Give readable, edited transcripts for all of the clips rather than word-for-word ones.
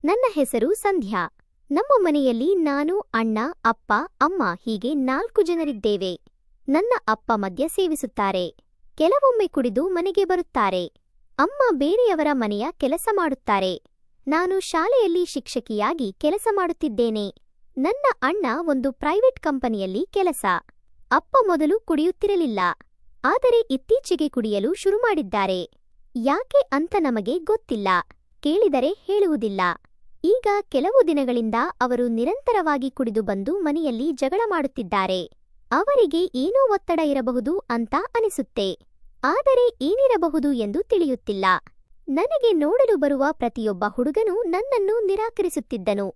ನನ್ನ ಹೆಸರು ಸಂಧ್ಯಾ. ನಮ್ಮ ಮನೆಯಲ್ಲಿ ನಾನು, ಅಣ್ಣ, ಅಪ್ಪ, ಅಮ್ಮ ಹೀಗೆ 4 ಜನರಿದ್ದೇವೆ. ನನ್ನ ಅಪ್ಪ ಮದ್ಯ ಸೇವಿಸುತ್ತಾರೆ. ಕೆಲವೊಮ್ಮೆ ಕುಡಿದು ಮನೆಗೆ ಬರುತ್ತಾರೆ. ಅಮ್ಮ ಬೇರೆಯವರ ಮನೆಯ ಕೆಲಸ ಮಾಡುತ್ತಾರೆ. ನಾನು ಶಾಲೆಯಲ್ಲಿ ಶಿಕ್ಷಕಿಯಾಗಿ ಕೆಲಸ ಮಾಡುತ್ತಿದ್ದೇನೆ. ನನ್ನ ಅಣ್ಣ ಒಂದು ಪ್ರೈವೇಟ್ ಕಂಪನಿಯಲ್ಲಿ ಕೆಲಸ. ಅಪ್ಪ ಮೊದಲು ಕುಡಿಯುತ್ತಿರಲಿಲ್ಲ. ಆದರೆ ಇತ್ತೀಚೆಗೆ ಕುಡಿಯಲು ಶುರು ಮಾಡಿದ್ದಾರೆ. ಯಾಕೆ ಅಂತ ನಮಗೆ ಗೊತ್ತಿಲ್ಲ. ಕೇಳಿದರೆ ಹೇಳುವುದಿಲ್ಲ. ಈಗ ಕೆಲವು ದಿನಗಳಿಂದ ಅವರು ನಿರಂತರವಾಗಿ ಕುಡಿದು ಬಂದು ಮನೆಯಲ್ಲಿ ಜಗಳ ಮಾಡುತ್ತಿದ್ದಾರೆ. ಅವರಿಗೆ ಏನೋ ಒತ್ತಡ ಇರಬಹುದು ಅಂತ ಅನಿಸುತ್ತೆ. ಆದರೆ ಏನಿರಬಹುದು ಎಂದು ತಿಳಿಯುತ್ತಿಲ್ಲ. ನನಗೆ ನೋಡಲು ಬರುವ ಪ್ರತಿಯೊಬ್ಬ ಹುಡುಗನೂ ನನ್ನನ್ನು ನಿರಾಕರಿಸುತ್ತಿದ್ದನು.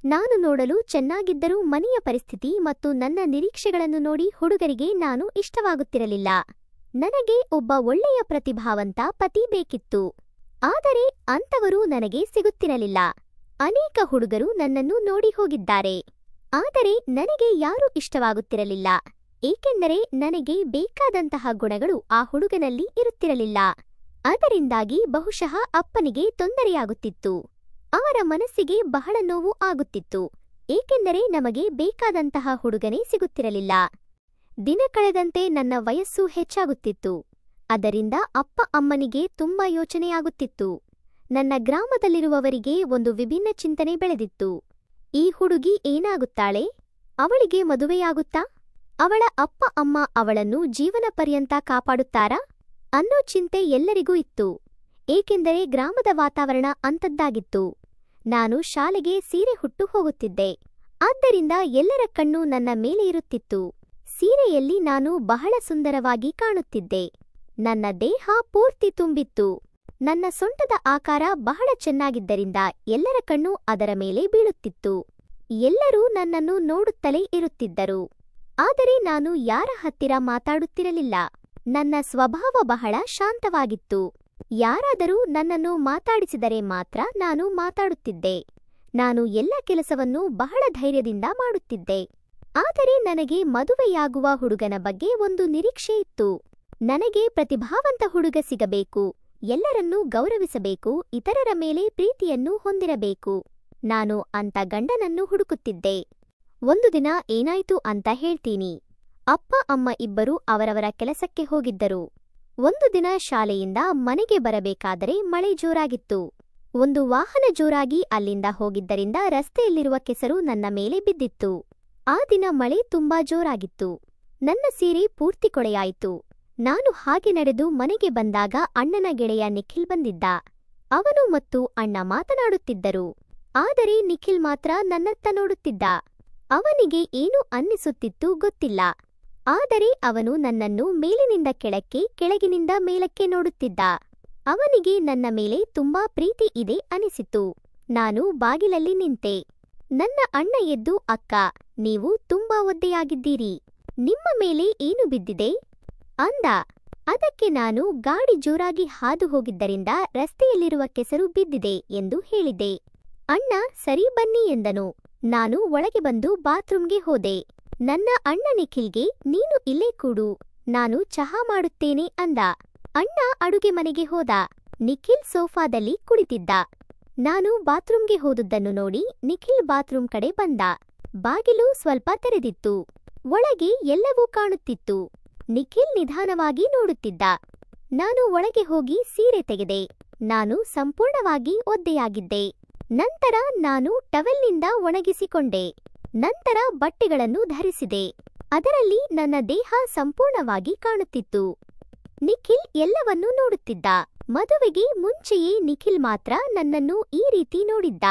ನಾನು ನೋಡಲು ಚೆನ್ನಾಗಿದ್ದರೂ ಮನೆಯ ಪರಿಸ್ಥಿತಿ ಮತ್ತು ನನ್ನ ನಿರೀಕ್ಷೆಗಳನ್ನು ನೋಡಿ ಹುಡುಗರಿಗೆ ನಾನು ಇಷ್ಟವಾಗುತ್ತಿರಲಿಲ್ಲ. ನನಗೆ ಒಬ್ಬ ಒಳ್ಳೆಯ ಪ್ರತಿಭಾವಂತ ಪತಿ ಬೇಕಿತ್ತು. ಆದರೆ ಅಂಥವರು ನನಗೆ ಸಿಗುತ್ತಿರಲಿಲ್ಲ. ಅನೇಕ ಹುಡುಗರು ನನ್ನನ್ನು ನೋಡಿ ಹೋಗಿದ್ದಾರೆ. ಆದರೆ ನನಗೆ ಯಾರೂ ಇಷ್ಟವಾಗುತ್ತಿರಲಿಲ್ಲ. ಏಕೆಂದರೆ ನನಗೆ ಬೇಕಾದಂತಹ ಗುಣಗಳು ಆ ಹುಡುಗನಲ್ಲಿ ಇರುತ್ತಿರಲಿಲ್ಲ. ಅದರಿಂದಾಗಿ ಬಹುಶಃ ಅಪ್ಪನಿಗೆ ತೊಂದರೆಯಾಗುತ್ತಿತ್ತು. ಅವರ ಮನಸ್ಸಿಗೆ ಬಹಳ ನೋವು ಆಗುತ್ತಿತ್ತು. ಏಕೆಂದರೆ ನಮಗೆ ಬೇಕಾದಂತಹ ಹುಡುಗನೇ ಸಿಗುತ್ತಿರಲಿಲ್ಲ. ದಿನ ಕಳೆದಂತೆ ನನ್ನ ವಯಸ್ಸು ಹೆಚ್ಚಾಗುತ್ತಿತ್ತು. ಅದರಿಂದ ಅಪ್ಪ ಅಮ್ಮನಿಗೆ ತುಂಬಾ ಯೋಚನೆಯಾಗುತ್ತಿತ್ತು. ನನ್ನ ಗ್ರಾಮದಲ್ಲಿರುವವರಿಗೆ ಒಂದು ವಿಭಿನ್ನ ಚಿಂತನೆ ಬೆಳೆದಿತ್ತು. ಈ ಹುಡುಗಿ ಏನಾಗುತ್ತಾಳೆ? ಅವಳಿಗೆ ಮದುವೆಯಾಗುತ್ತಾ? ಅವಳ ಅಪ್ಪ ಅಮ್ಮ ಅವಳನ್ನು ಜೀವನ ಪರ್ಯಂತ ಕಾಪಾಡುತ್ತಾರಾ? ಅನ್ನೋ ಚಿಂತೆ ಎಲ್ಲರಿಗೂ ಇತ್ತು. ಏಕೆಂದರೆ ಗ್ರಾಮದ ವಾತಾವರಣ ಅಂಥದ್ದಾಗಿತ್ತು. ನಾನು ಶಾಲೆಗೆ ಸೀರೆ ಹುಟ್ಟು ಹೋಗುತ್ತಿದ್ದೆ. ಆದ್ದರಿಂದ ಎಲ್ಲರ ಕಣ್ಣು ನನ್ನ ಮೇಲೆ ಇರುತ್ತಿತ್ತು. ಸೀರೆಯಲ್ಲಿ ನಾನು ಬಹಳ ಸುಂದರವಾಗಿ ಕಾಣುತ್ತಿದ್ದೆ. ನನ್ನ ದೇಹ ಪೂರ್ತಿ ತುಂಬಿತ್ತು. ನನ್ನ ಸೊಂಟದ ಆಕಾರ ಬಹಳ ಚೆನ್ನಾಗಿದ್ದರಿಂದ ಎಲ್ಲರ ಕಣ್ಣು ಅದರ ಮೇಲೆ ಬೀಳುತ್ತಿತ್ತು. ಎಲ್ಲರೂ ನನ್ನನ್ನು ನೋಡುತ್ತಲೇ ಇರುತ್ತಿದ್ದರು. ಆದರೆ ನಾನು ಯಾರ ಹತ್ತಿರ ಮಾತಾಡುತ್ತಿರಲಿಲ್ಲ. ನನ್ನ ಸ್ವಭಾವ ಬಹಳ ಶಾಂತವಾಗಿತ್ತು. ಯಾರಾದರೂ ನನ್ನನ್ನು ಮಾತಾಡಿಸಿದರೆ ಮಾತ್ರ ನಾನು ಮಾತಾಡುತ್ತಿದ್ದೆ. ನಾನು ಎಲ್ಲ ಕೆಲಸವನ್ನೂ ಬಹಳ ಧೈರ್ಯದಿಂದ ಮಾಡುತ್ತಿದ್ದೆ. ಆದರೆ ನನಗೆ ಮದುವೆಯಾಗುವ ಹುಡುಗನ ಬಗ್ಗೆ ಒಂದು ನಿರೀಕ್ಷೆ ಇತ್ತು. ನನಗೆ ಪ್ರತಿಭಾವಂತ ಹುಡುಗ ಸಿಗಬೇಕು, ಎಲ್ಲರನ್ನೂ ಗೌರವಿಸಬೇಕು, ಇತರರ ಮೇಲೆ ಪ್ರೀತಿಯನ್ನು ಹೊಂದಿರಬೇಕು. ನಾನು ಅಂಥ ಗಂಡನನ್ನು ಹುಡುಕುತ್ತಿದ್ದೆ. ಒಂದು ದಿನ ಏನಾಯ್ತು ಅಂತ ಹೇಳ್ತೀನಿ. ಅಪ್ಪ ಅಮ್ಮ ಇಬ್ಬರೂ ಅವರವರ ಕೆಲಸಕ್ಕೆ ಹೋಗಿದ್ದರು. ಒಂದು ದಿನ ಶಾಲೆಯಿಂದ ಮನೆಗೆ ಬರಬೇಕಾದರೆ ಮಳೆ ಜೋರಾಗಿತ್ತು. ಒಂದು ವಾಹನ ಜೋರಾಗಿ ಅಲ್ಲಿಂದ ಹೋಗಿದ್ದರಿಂದ ರಸ್ತೆಯಲ್ಲಿರುವ ಕೆಸರು ನನ್ನ ಮೇಲೆ ಬಿದ್ದಿತ್ತು. ಆ ದಿನ ಮಳೆ ತುಂಬಾ ಜೋರಾಗಿತ್ತು. ನನ್ನ ಸೀರೆ ಪೂರ್ತಿ ಕೊಳೆಯಾಯಿತು. ನಾನು ಹಾಗೆ ನಡೆದು ಮನೆಗೆ ಬಂದಾಗ ಅಣ್ಣನ ಗೆಳೆಯ ನಿಖಿಲ್ ಬಂದಿದ್ದ. ಅವನು ಮತ್ತು ಅಣ್ಣ ಮಾತನಾಡುತ್ತಿದ್ದರು. ಆದರೆ ನಿಖಿಲ್ ಮಾತ್ರ ನನ್ನತ್ತ ನೋಡುತ್ತಿದ್ದ. ಅವನಿಗೆ ಏನು ಅನ್ನಿಸುತ್ತಿತ್ತು ಗೊತ್ತಿಲ್ಲ. ಆದರೆ ಅವನು ನನ್ನನ್ನು ಮೇಲಿನಿಂದ ಕೆಳಕ್ಕೆ, ಕೆಳಗಿನಿಂದ ಮೇಲಕ್ಕೆ ನೋಡುತ್ತಿದ್ದ. ಅವನಿಗೆ ನನ್ನ ಮೇಲೆ ತುಂಬಾ ಪ್ರೀತಿ ಇದೆ ಅನಿಸಿತು. ನಾನು ಬಾಗಿಲಲ್ಲಿ ನಿಂತೆ. ನನ್ನ ಅಣ್ಣ ಎದ್ದು, ಅಕ್ಕ, ನೀವು ತುಂಬಾ ಒದ್ದೆಯಾಗಿದ್ದೀರಿ. ನಿಮ್ಮ ಮೇಲೆ ಏನು ಬಿದ್ದಿದೆ ಅಂದ. ಅದಕ್ಕೆ ನಾನು ಗಾಡಿ ಜೋರಾಗಿ ಹಾದು ಹೋಗಿದ್ದರಿಂದ ರಸ್ತೆಯಲ್ಲಿರುವ ಕೆಸರು ಬಿದ್ದಿದೆ ಎಂದು ಹೇಳಿದೆ. ಅಣ್ಣ ಸರಿ ಬನ್ನಿ ಎಂದನು. ನಾನು ಒಳಗೆ ಬಂದು ಬಾತ್ರೂಮ್ಗೆ ಹೋದೆ. ನನ್ನ ಅಣ್ಣ ನಿಖಿಲ್ಗೆ, ನೀನು ಇಲ್ಲೇ ಕೂಡು, ನಾನು ಚಹಾ ಮಾಡುತ್ತೇನೆ ಅಂದ. ಅಣ್ಣ ಅಡುಗೆ ಮನೆಗೆ ಹೋದ. ನಿಖಿಲ್ ಸೋಫಾದಲ್ಲಿ ಕುಳಿತಿದ್ದ. ನಾನು ಬಾತ್ರೂಮ್ಗೆ ಹೋದುದನ್ನು ನೋಡಿ ನಿಖಿಲ್ ಬಾತ್ರೂಮ್ ಕಡೆ ಬಂದ. ಬಾಗಿಲು ಸ್ವಲ್ಪ ತೆರೆದಿತ್ತು. ಒಳಗೆ ಎಲ್ಲವೂ ಕಾಣುತ್ತಿತ್ತು. ನಿಖಿಲ್ ನಿಧಾನವಾಗಿ ನೋಡುತ್ತಿದ್ದ. ನಾನು ಒಳಗೆ ಹೋಗಿ ಸೀರೆ ತೆಗೆದೆ. ನಾನು ಸಂಪೂರ್ಣವಾಗಿ ಒದ್ದೆಯಾಗಿದ್ದೆ. ನಂತರ ನಾನು ಟವೆಲ್ನಿಂದ ಒಣಗಿಸಿಕೊಂಡೆ. ನಂತರ ಬಟ್ಟೆಗಳನ್ನು ಧರಿಸಿದೆ. ಅದರಲ್ಲಿ ನನ್ನ ದೇಹ ಸಂಪೂರ್ಣವಾಗಿ ಕಾಣುತ್ತಿತ್ತು. ನಿಖಿಲ್ ಎಲ್ಲವನ್ನೂ ನೋಡುತ್ತಿದ್ದ. ಮದುವೆಗೆ ಮುಂಚೆಯೇ ನಿಖಿಲ್ ಮಾತ್ರ ನನ್ನನ್ನು ಈ ರೀತಿ ನೋಡಿದ್ದ.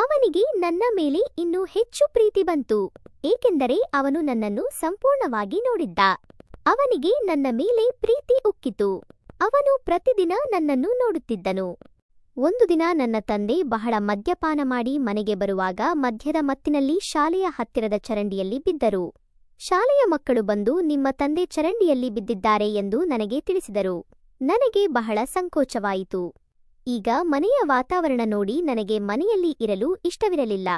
ಅವನಿಗೆ ನನ್ನ ಮೇಲೆ ಇನ್ನೂ ಹೆಚ್ಚು ಪ್ರೀತಿ ಬಂತು. ಏಕೆಂದರೆ ಅವನು ನನ್ನನ್ನು ಸಂಪೂರ್ಣವಾಗಿ ನೋಡಿದ್ದ. ಅವನಿಗೆ ನನ್ನ ಮೇಲೆ ಪ್ರೀತಿ ಉಕ್ಕಿತು. ಅವನು ಪ್ರತಿದಿನ ನನ್ನನ್ನು ನೋಡುತ್ತಿದ್ದನು. ಒಂದು ದಿನ ನನ್ನ ತಂದೆ ಬಹಳ ಮದ್ಯಪಾನ ಮಾಡಿ ಮನೆಗೆ ಬರುವಾಗ ಮದ್ಯದ ಮತ್ತಿನಲ್ಲಿ ಶಾಲೆಯ ಹತ್ತಿರದ ಚರಂಡಿಯಲ್ಲಿ ಬಿದ್ದರು. ಶಾಲೆಯ ಮಕ್ಕಳು ಬಂದು, ನಿಮ್ಮ ತಂದೆ ಚರಂಡಿಯಲ್ಲಿ ಬಿದ್ದಿದ್ದಾರೆ ಎಂದು ನನಗೆ ತಿಳಿಸಿದರು. ನನಗೆ ಬಹಳ ಸಂಕೋಚವಾಯಿತು. ಈಗ ಮನೆಯ ವಾತಾವರಣ ನೋಡಿ ನನಗೆ ಮನೆಯಲ್ಲಿ ಇರಲು ಇಷ್ಟವಿರಲಿಲ್ಲ.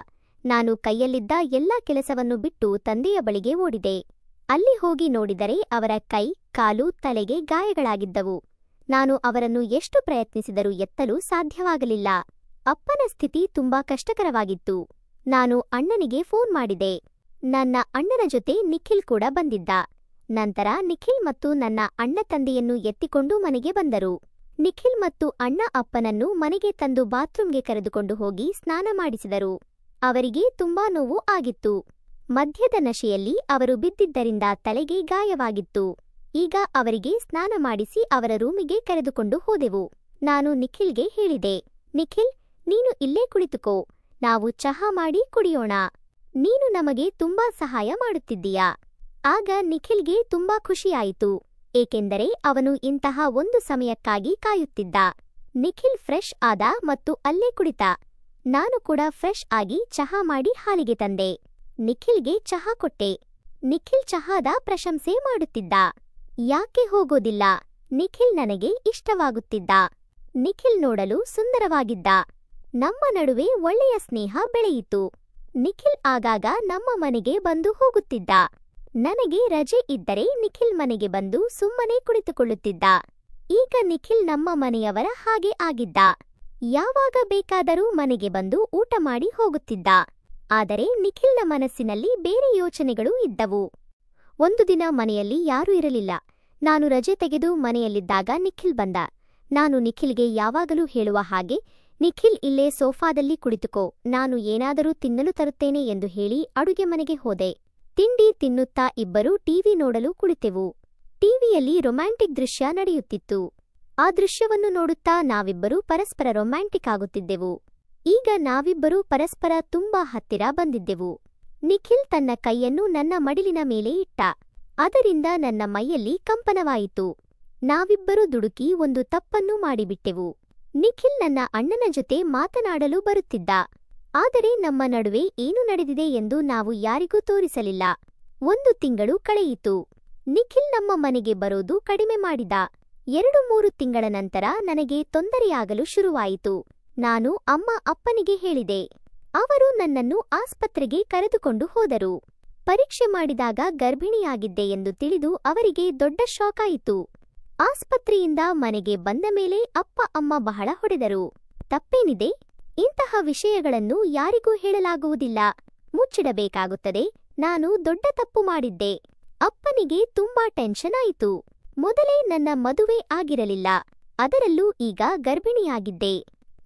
ನಾನು ಕೈಯಲ್ಲಿದ್ದ ಎಲ್ಲ ಕೆಲಸವನ್ನು ಬಿಟ್ಟು ತಂದೆಯ ಬಳಿಗೆ ಓಡಿದೆ. ಅಲ್ಲಿ ಹೋಗಿ ನೋಡಿದರೆ ಅವರ ಕೈ, ಕಾಲು, ತಲೆಗೆ ಗಾಯಗಳಾಗಿದ್ದವು. ನಾನು ಅವರನ್ನು ಎಷ್ಟು ಪ್ರಯತ್ನಿಸಿದರೂ ಎತ್ತಲು ಸಾಧ್ಯವಾಗಲಿಲ್ಲ. ಅಪ್ಪನ ಸ್ಥಿತಿ ತುಂಬಾ ಕಷ್ಟಕರವಾಗಿತ್ತು. ನಾನು ಅಣ್ಣನಿಗೆ ಫೋನ್ ಮಾಡಿದೆ. ನನ್ನ ಅಣ್ಣನ ಜೊತೆ ನಿಖಿಲ್ ಕೂಡ ಬಂದಿದ್ದ. ನಂತರ ನಿಖಿಲ್ ಮತ್ತು ನನ್ನ ಅಣ್ಣ ತಂದೆಯನ್ನು ಎತ್ತಿಕೊಂಡು ಮನೆಗೆ ಬಂದರು. ನಿಖಿಲ್ ಮತ್ತು ಅಣ್ಣ ಅಪ್ಪನನ್ನು ಮನೆಗೆ ತಂದು ಬಾತ್ರೂಮ್ಗೆ ಕರೆದುಕೊಂಡು ಹೋಗಿ ಸ್ನಾನ ಮಾಡಿಸಿದರು. ಅವರಿಗೆ ತುಂಬಾ ನೋವು ಆಗಿತ್ತು. ಮದ್ಯದ ನಶೆಯಲ್ಲಿ ಅವರು ಬಿದ್ದಿದ್ದರಿಂದ ತಲೆಗೆ ಗಾಯವಾಗಿತ್ತು. ಈಗ ಅವರಿಗೆ ಸ್ನಾನ ಮಾಡಿಸಿ ಅವರ ರೂಮಿಗೆ ಕರೆದುಕೊಂಡು ಹೋದೆವು. ನಾನು ನಿಖಿಲ್ಗೆ ಹೇಳಿದೆ, ನಿಖಿಲ್, ನೀನು ಇಲ್ಲೇ ಕುಳಿತುಕೋ, ನಾವು ಚಹಾ ಮಾಡಿ ಕುಡಿಯೋಣ. ನೀನು ನಮಗೆ ತುಂಬಾ ಸಹಾಯ ಮಾಡುತ್ತಿದ್ದೀಯಾ. ಆಗ ನಿಖಿಲ್ಗೆ ತುಂಬಾ ಖುಷಿಯಾಯಿತು, ಏಕೆಂದರೆ ಅವನು ಇಂತಹ ಒಂದು ಸಮಯಕ್ಕಾಗಿ ಕಾಯುತ್ತಿದ್ದ. ನಿಖಿಲ್ ಫ್ರೆಶ್ ಆದ ಮತ್ತು ಅಲ್ಲೇ ಕುಳಿತ. ನಾನು ಕೂಡ ಫ್ರೆಶ್ ಆಗಿ ಚಹಾ ಮಾಡಿ ಹಾಲಿಗೆ ತಂದೆ. ನಿಖಿಲ್ಗೆ ಚಹಾ ಕೊಟ್ಟೆ. ನಿಖಿಲ್ ಚಹಾದ ಪ್ರಶಂಸೆ ಮಾಡುತ್ತಿದ್ದ. ಯಾಕೆ ಹೋಗೋದಿಲ್ಲ, ನಿಖಿಲ್ ನನಗೆ ಇಷ್ಟವಾಗುತ್ತಿದ್ದ. ನಿಖಿಲ್ ನೋಡಲು ಸುಂದರವಾಗಿದ್ದ. ನಮ್ಮ ನಡುವೆ ಒಳ್ಳೆಯ ಸ್ನೇಹ ಬೆಳೆಯಿತು. ನಿಖಿಲ್ ಆಗಾಗ ನಮ್ಮ ಮನೆಗೆ ಬಂದು ಹೋಗುತ್ತಿದ್ದ. ನನಗೆ ರಜೆ ಇದ್ದರೆ ನಿಖಿಲ್ ಮನೆಗೆ ಬಂದು ಸುಮ್ಮನೆ ಕುಳಿತುಕೊಳ್ಳುತ್ತಿದ್ದ. ಈಗ ನಿಖಿಲ್ ನಮ್ಮ ಮನೆಯವರ ಹಾಗೆ ಆಗಿದ್ದ. ಯಾವಾಗ ಬೇಕಾದರೂ ಮನೆಗೆ ಬಂದು ಊಟ ಮಾಡಿ ಹೋಗುತ್ತಿದ್ದ. ಆದರೆ ನಿಖಿಲ್ನ ಮನಸ್ಸಿನಲ್ಲಿ ಬೇರೆ ಯೋಚನೆಗಳು ಇದ್ದವು. ಒಂದು ದಿನ ಮನೆಯಲ್ಲಿ ಯಾರೂ ಇರಲಿಲ್ಲ. ನಾನು ರಜೆ ತೆಗೆದು ಮನೆಯಲ್ಲಿದ್ದಾಗ ನಿಖಿಲ್ ಬಂದ. ನಾನು ನಿಖಿಲ್ಗೆ ಯಾವಾಗಲೂ ಹೇಳುವ ಹಾಗೆ, ನಿಖಿಲ್ ಇಲ್ಲೇ ಸೋಫಾದಲ್ಲಿ ಕುಳಿತುಕೋ, ನಾನು ಏನಾದರೂ ತಿನ್ನಲು ತರುತ್ತೇನೆ ಎಂದು ಹೇಳಿ ಅಡುಗೆ ಮನೆಗೆ ಹೋದೆ. ತಿಂಡಿ ತಿನ್ನುತ್ತಾ ಇಬ್ಬರೂ ಟಿವಿ ನೋಡಲು ಕುಳಿತೆವು. ಟಿವಿಯಲ್ಲಿ ರೊಮ್ಯಾಂಟಿಕ್ ದೃಶ್ಯ ನಡೆಯುತ್ತಿತ್ತು. ಆ ದೃಶ್ಯವನ್ನು ನೋಡುತ್ತಾ ನಾವಿಬ್ಬರೂ ಪರಸ್ಪರ ರೊಮ್ಯಾಂಟಿಕ್ ಆಗುತ್ತಿದ್ದೆವು. ಈಗ ನಾವಿಬ್ಬರೂ ಪರಸ್ಪರ ತುಂಬಾ ಹತ್ತಿರ ಬಂದಿದ್ದೆವು. ನಿಖಿಲ್ ತನ್ನ ಕೈಯನ್ನು ನನ್ನ ಮಡಿಲಿನ ಮೇಲೆ ಇಟ್ಟ. ಅದರಿಂದ ನನ್ನ ಮೈಯಲ್ಲಿ ಕಂಪನವಾಯಿತು. ನಾವಿಬ್ಬರೂ ದುಡುಕಿ ಒಂದು ತಪ್ಪನ್ನು ಮಾಡಿಬಿಟ್ಟೆವು. ನಿಖಿಲ್ ನನ್ನ ಅಣ್ಣನ ಜೊತೆ ಮಾತನಾಡಲು ಬರುತ್ತಿದ್ದ. ಆದರೆ ನಮ್ಮ ನಡುವೆ ಏನು ನಡೆದಿದೆ ಎಂದು ನಾವು ಯಾರಿಗೂ ತೋರಿಸಲಿಲ್ಲ. 1 ತಿಂಗಳು ಕಳೆಯಿತು. ನಿಖಿಲ್ ನಮ್ಮ ಮನೆಗೆ ಬರೋದು ಕಡಿಮೆ ಮಾಡಿದ. 2-3 ತಿಂಗಳ ನಂತರ ನನಗೆ ತೊಂದರೆಯಾಗಲು ಶುರುವಾಯಿತು. ನಾನು ಅಮ್ಮ ಅಪ್ಪನಿಗೆ ಹೇಳಿದೆ. ಅವರು ನನ್ನನ್ನು ಆಸ್ಪತ್ರೆಗೆ ಕರೆದುಕೊಂಡು ಹೋದರು. ಪರೀಕ್ಷೆ ಮಾಡಿದಾಗ ಗರ್ಭಿಣಿಯಾಗಿದ್ದೆ ಎಂದು ತಿಳಿದು ಅವರಿಗೆ ದೊಡ್ಡ ಶಾಕ್ ಆಯಿತು. ಆಸ್ಪತ್ರೆಯಿಂದ ಮನೆಗೆ ಬಂದ ಮೇಲೆ ಅಪ್ಪ ಅಮ್ಮ ಬಹಳ ಹೊಡೆದರು. ತಪ್ಪೇನಿದೆ? ಇಂತಹ ವಿಷಯಗಳನ್ನು ಯಾರಿಗೂ ಹೇಳಲಾಗುವುದಿಲ್ಲ, ಮುಚ್ಚಿಡಬೇಕಾಗುತ್ತದೆ. ನಾನು ದೊಡ್ಡ ತಪ್ಪು ಮಾಡಿದ್ದೆ. ಅಪ್ಪನಿಗೆ ತುಂಬಾ ಟೆನ್ಷನ್ ಆಯಿತು. ಮೊದಲೇ ನನ್ನ ಮದುವೆ ಆಗಿರಲಿಲ್ಲ, ಅದರಲ್ಲೂ ಈಗ ಗರ್ಭಿಣಿಯಾಗಿದ್ದೆ.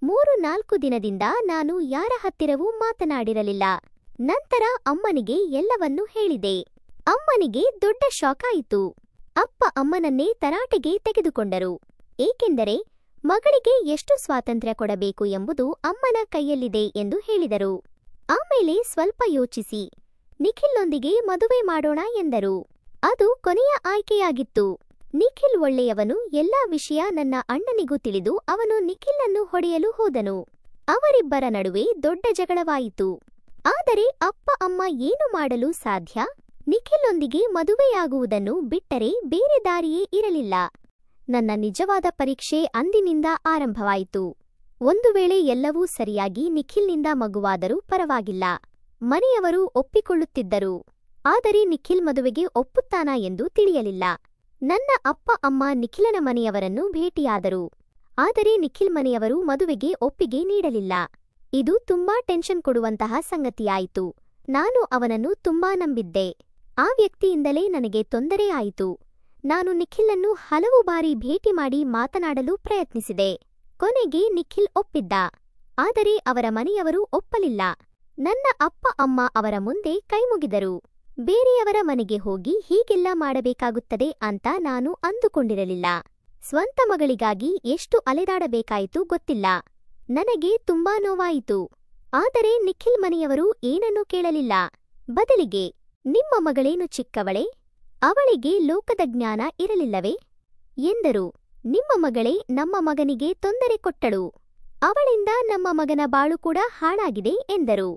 3-4 ದಿನದಿಂದ ನಾನು ಯಾರ ಹತ್ತಿರವೂ ಮಾತನಾಡಿರಲಿಲ್ಲ. ನಂತರ ಅಮ್ಮನಿಗೆ ಎಲ್ಲವನ್ನೂ ಹೇಳಿದೆ. ಅಮ್ಮನಿಗೆ ದೊಡ್ಡ ಶಾಕ್ ಆಯಿತು. ಅಪ್ಪ ಅಮ್ಮನನ್ನೇ ತರಾಟೆಗೆ ತೆಗೆದುಕೊಂಡರು. ಏಕೆಂದರೆ ಮಗಳಿಗೆ ಎಷ್ಟು ಸ್ವಾತಂತ್ರ್ಯ ಕೊಡಬೇಕು ಎಂಬುದು ಅಮ್ಮನ ಕೈಯಲ್ಲಿದೆ ಎಂದು ಹೇಳಿದರು. ಆಮೇಲೆ ಸ್ವಲ್ಪ ಯೋಚಿಸಿ ನಿಖಿಲ್ನೊಂದಿಗೆ ಮದುವೆ ಮಾಡೋಣ ಎಂದರು. ಅದು ಕೊನೆಯ ಆಯ್ಕೆಯಾಗಿತ್ತು. ನಿಖಿಲ್ ಒಳ್ಳೆಯವನು. ಎಲ್ಲಾ ವಿಷಯ ನನ್ನ ಅಣ್ಣನಿಗೂ ತಿಳಿದು ಅವನು ನಿಖಿಲ್ನನ್ನು ಹೊಡೆಯಲು ಹೋದನು. ಅವರಿಬ್ಬರ ನಡುವೆ ದೊಡ್ಡ ಜಗಳವಾಯಿತು. ಆದರೆ ಅಪ್ಪ ಅಮ್ಮ ಏನು ಮಾಡಲು ಸಾಧ್ಯ? ನಿಖಿಲ್ನೊಂದಿಗೆ ಮದುವೆಯಾಗುವುದನ್ನು ಬಿಟ್ಟರೆ ಬೇರೆ ದಾರಿಯೇ ಇರಲಿಲ್ಲ. ನನ್ನ ನಿಜವಾದ ಪರೀಕ್ಷೆ ಅಂದಿನಿಂದ ಆರಂಭವಾಯಿತು. ಒಂದು ವೇಳೆ ಎಲ್ಲವೂ ಸರಿಯಾಗಿ ನಿಖಿಲ್ನಿಂದ ಮಗುವಾದರೂ ಪರವಾಗಿಲ್ಲ. ಮನೆಯವರು ಒಪ್ಪಿಕೊಳ್ಳುತ್ತಿದ್ದರು. ಆದರೆ ನಿಖಿಲ್ ಮದುವೆಗೆ ಒಪ್ಪುತ್ತಾನಾ ಎಂದು ತಿಳಿಯಲಿಲ್ಲ. ನನ್ನ ಅಪ್ಪ ಅಮ್ಮ ನಿಖಿಲನ ಮನೆಯವರನ್ನು ಭೇಟಿಯಾದರು. ಆದರೆ ನಿಖಿಲ್ ಮನೆಯವರು ಮದುವೆಗೆ ಒಪ್ಪಿಗೆ ನೀಡಲಿಲ್ಲ. ಇದು ತುಂಬಾ ಟೆನ್ಷನ್ ಕೊಡುವಂತಹ ಸಂಗತಿಯಾಯಿತು. ನಾನು ಅವನನ್ನು ತುಂಬಾ ನಂಬಿದ್ದೆ. ಆ ವ್ಯಕ್ತಿಯಿಂದಲೇ ನನಗೆ ತೊಂದರೆ ಆಯಿತು. ನಾನು ನಿಖಿಲ್ನನ್ನು ಹಲವು ಬಾರಿ ಭೇಟಿ ಮಾಡಿ ಮಾತನಾಡಲು ಪ್ರಯತ್ನಿಸಿದೆ. ಕೊನೆಗೆ ನಿಖಿಲ್ ಒಪ್ಪಿದ್ದ. ಆದರೆ ಅವರ ಮನೆಯವರು ಒಪ್ಪಲಿಲ್ಲ. ನನ್ನ ಅಪ್ಪ ಅಮ್ಮ ಅವರ ಮುಂದೆ ಕೈಮುಗಿದರು. ಬೇರೆಯವರ ಮನೆಗೆ ಹೋಗಿ ಹೀಗೆಲ್ಲ ಮಾಡಬೇಕಾಗುತ್ತದೆ ಅಂತ ನಾನು ಅಂದುಕೊಂಡಿರಲಿಲ್ಲ. ಸ್ವಂತ ಮಗಳಿಗಾಗಿ ಎಷ್ಟು ಅಲೆದಾಡಬೇಕಾಯಿತು ಗೊತ್ತಿಲ್ಲ. ನನಗೆ ತುಂಬಾ ನೋವಾಯಿತು. ಆದರೆ ನಿಖಿಲ್ ಮನೆಯವರು ಏನನ್ನೂ ಕೇಳಲಿಲ್ಲ. ಬದಲಿಗೆ, ನಿಮ್ಮ ಮಗಳೇನು ಚಿಕ್ಕವಳೆ? ಅವಳಿಗೆ ಲೋಕದ ಜ್ಞಾನ ಇರಲಿಲ್ಲವೇ ಎಂದರು. ನಿಮ್ಮ ಮಗಳೇ ನಮ್ಮ ಮಗನಿಗೆ ತೊಂದರೆ ಕೊಟ್ಟಳು. ಅವಳಿಂದ ನಮ್ಮ ಮಗನ ಬಾಳು ಕೂಡ ಹಾಳಾಗಿದೆ ಎಂದರು.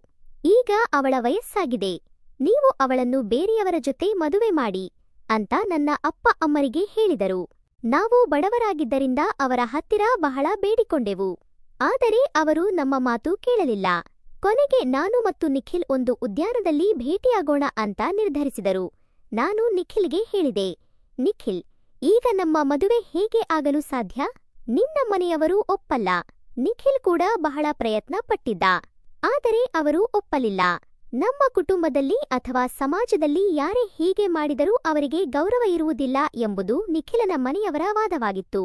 ಈಗ ಅವಳ ವಯಸ್ಸಾಗಿದೆ. ನೀವು ಅವಳನ್ನು ಬೇರೆಯವರ ಜೊತೆ ಮದುವೆ ಮಾಡಿ ಅಂತ ನನ್ನ ಅಪ್ಪ ಅಮ್ಮರಿಗೆ ಹೇಳಿದರು. ನಾವು ಬಡವರಾಗಿದ್ದರಿಂದ ಅವರ ಹತ್ತಿರ ಬಹಳ ಬೇಡಿಕೊಂಡೆವು. ಆದರೆ ಅವರು ನಮ್ಮ ಮಾತು ಕೇಳಲಿಲ್ಲ. ಕೊನೆಗೆ ನಾನು ಮತ್ತು ನಿಖಿಲ್ ಒಂದು ಉದ್ಯಾನದಲ್ಲಿ ಭೇಟಿಯಾಗೋಣ ಅಂತ ನಿರ್ಧರಿಸಿದರು. ನಾನು ನಿಖಿಲ್ಗೆ ಹೇಳಿದೆ, ನಿಖಿಲ್, ಈಗ ನಮ್ಮ ಮದುವೆ ಹೇಗೆ ಆಗಲು ಸಾಧ್ಯ? ನಿನ್ನ ಮನೆಯವರು ಒಪ್ಪಲ್ಲ. ನಿಖಿಲ್ ಕೂಡ ಬಹಳ ಪ್ರಯತ್ನ ಪಟ್ಟಿದ್ದ. ಆದರೆ ಅವರು ಒಪ್ಪಲಿಲ್ಲ. ನಮ್ಮ ಕುಟುಂಬದಲ್ಲಿ ಅಥವಾ ಸಮಾಜದಲ್ಲಿ ಯಾರೇ ಹೀಗೆ ಮಾಡಿದರೂ ಅವರಿಗೆ ಗೌರವ ಇರುವುದಿಲ್ಲ ಎಂಬುದು ನಿಖಿಲನ ಮನೆಯವರ ವಾದವಾಗಿತ್ತು.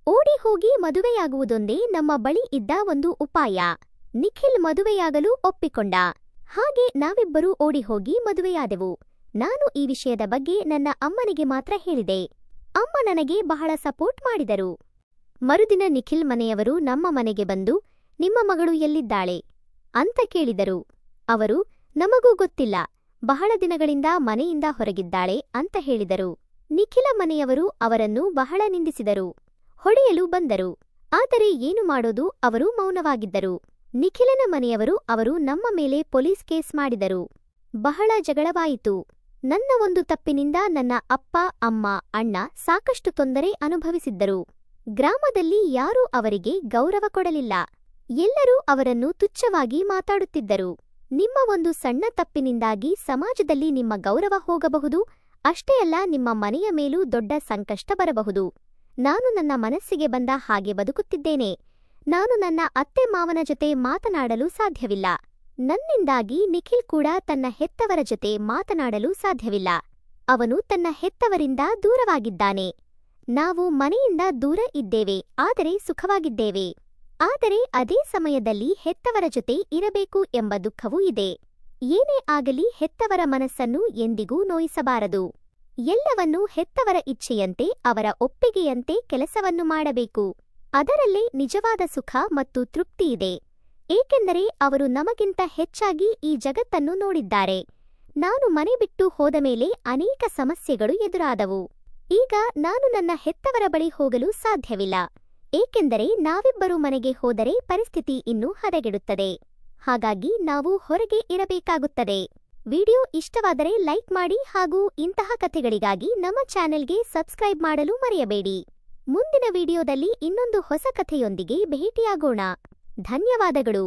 ಓಡಿ ಹೋಗಿ ಮದುವೆಯಾಗುವುದೊಂದೇ ನಮ್ಮ ಬಳಿ ಇದ್ದ ಒಂದು ಉಪಾಯ. ನಿಖಿಲ್ ಮದುವೆಯಾಗಲು ಒಪ್ಪಿಕೊಂಡ. ಹಾಗೆ ನಾವಿಬ್ಬರೂ ಓಡಿ ಹೋಗಿ ಮದುವೆಯಾದೆವು. ನಾನು ಈ ವಿಷಯದ ಬಗ್ಗೆ ನನ್ನ ಅಮ್ಮನಿಗೆ ಮಾತ್ರ ಹೇಳಿದೆ. ಅಮ್ಮ ನನಗೆ ಬಹಳ ಸಪೋರ್ಟ್ ಮಾಡಿದರು. ಮರುದಿನ ನಿಖಿಲ್ ಮನೆಯವರು ನಮ್ಮ ಮನೆಗೆ ಬಂದು, ನಿಮ್ಮ ಮಗಳು ಎಲ್ಲಿದ್ದಾಳೆ ಅಂತ ಕೇಳಿದರು. ಅವರು, ನಮಗೂ ಗೊತ್ತಿಲ್ಲ, ಬಹಳ ದಿನಗಳಿಂದ ಮನೆಯಿಂದ ಹೊರಗಿದ್ದಾಳೆ ಅಂತ ಹೇಳಿದರು. ನಿಖಿಲ ಮನೆಯವರು ಅವರನ್ನು ಬಹಳ ನಿಂದಿಸಿದರು. ಹೊಡೆಯಲು ಬಂದರು. ಆದರೆ ಏನು ಮಾಡೋದು, ಅವರು ಮೌನವಾಗಿದ್ದರು. ನಿಖಿಲನ ಮನೆಯವರು ಅವರು ನಮ್ಮ ಮೇಲೆ ಪೊಲೀಸ್ ಕೇಸ್ ಮಾಡಿದರು. ಬಹಳ ಜಗಳವಾಯಿತು. ನನ್ನ ಒಂದು ತಪ್ಪಿನಿಂದ ನನ್ನ ಅಪ್ಪ, ಅಮ್ಮ, ಅಣ್ಣ ಸಾಕಷ್ಟು ತೊಂದರೆ ಅನುಭವಿಸಿದ್ದರು. ಗ್ರಾಮದಲ್ಲಿ ಯಾರೂ ಅವರಿಗೆ ಗೌರವ ಕೊಡಲಿಲ್ಲ. ಎಲ್ಲರೂ ಅವರನ್ನು ತುಚ್ಛವಾಗಿ ಮಾತಾಡುತ್ತಿದ್ದರು. ನಿಮ್ಮ ಒಂದು ಸಣ್ಣ ತಪ್ಪಿನಿಂದಾಗಿ ಸಮಾಜದಲ್ಲಿ ನಿಮ್ಮ ಗೌರವ ಹೋಗಬಹುದು. ಅಷ್ಟೇ ಅಲ್ಲ, ನಿಮ್ಮ ಮನೆಯ ಮೇಲೂ ದೊಡ್ಡ ಸಂಕಷ್ಟ ಬರಬಹುದು. ನಾನು ನನ್ನ ಮನಸ್ಸಿಗೆ ಬಂದ ಹಾಗೆ ಬದುಕುತ್ತಿದ್ದೇನೆ. ನಾನು ನನ್ನ ಅತ್ತೆ ಮಾವನ ಜೊತೆ ಮಾತನಾಡಲು ಸಾಧ್ಯವಿಲ್ಲ. ನನ್ನಿಂದಾಗಿ ನಿಖಿಲ್ ಕೂಡ ತನ್ನ ಹೆತ್ತವರ ಜೊತೆ ಮಾತನಾಡಲು ಸಾಧ್ಯವಿಲ್ಲ. ಅವನು ತನ್ನ ಹೆತ್ತವರಿಂದ ದೂರವಾಗಿದ್ದಾನೆ. ನಾವು ಮನೆಯಿಂದ ದೂರ ಇದ್ದೇವೆ, ಆದರೆ ಸುಖವಾಗಿದ್ದೇವೆ. ಆದರೆ ಅದೇ ಸಮಯದಲ್ಲಿ ಹೆತ್ತವರ ಜೊತೆ ಇರಬೇಕು ಎಂಬ ದುಃಖವೂ ಇದೆ. ಏನೇ ಆಗಲಿ ಹೆತ್ತವರ ಮನಸ್ಸನ್ನು ಎಂದಿಗೂ ನೋಯಿಸಬಾರದು. ಎಲ್ಲವನ್ನೂ ಹೆತ್ತವರ ಇಚ್ಛೆಯಂತೆ, ಅವರ ಒಪ್ಪಿಗೆಯಂತೆ ಕೆಲಸವನ್ನು ಮಾಡಬೇಕು. ಅದರಲ್ಲೇ ನಿಜವಾದ ಸುಖ ಮತ್ತು ತೃಪ್ತಿ ಇದೆ. ಏಕೆಂದರೆ ಅವರು ನಮಗಿಂತ ಹೆಚ್ಚಾಗಿ ಈ ಜಗತ್ತನ್ನು ನೋಡಿದ್ದಾರೆ. ನಾನು ಮನೆ ಬಿಟ್ಟು ಹೋದ ಮೇಲೆ ಅನೇಕ ಸಮಸ್ಯೆಗಳು ಎದುರಾದವು. ಈಗ ನಾನು ನನ್ನ ಹೆತ್ತವರ ಬಳಿ ಹೋಗಲು ಸಾಧ್ಯವಿಲ್ಲ. ಏಕೆಂದರೆ ನಾವಿಬ್ಬರೂ ಮನೆಗೆ ಹೋದರೆ ಪರಿಸ್ಥಿತಿ ಇನ್ನೂ ಹದಗೆಡುತ್ತದೆ. ಹಾಗಾಗಿ ನಾವು ಹೊರಗೆ ಇರಬೇಕಾಗುತ್ತದೆ. ವಿಡಿಯೋ ಇಷ್ಟವಾದರೆ ಲೈಕ್ ಮಾಡಿ ಹಾಗೂ ಇಂತಹ ಕಥೆಗಳಿಗಾಗಿ ನಮ್ಮ ಚಾನೆಲ್ಗೆ ಸಬ್ಸ್ಕ್ರೈಬ್ ಮಾಡಲು ಮರೆಯಬೇಡಿ. ಮುಂದಿನ ವಿಡಿಯೋದಲ್ಲಿ ಇನ್ನೊಂದು ಹೊಸ ಕಥೆಯೊಂದಿಗೆ ಭೇಟಿಯಾಗೋಣ. ಧನ್ಯವಾದಗಳು.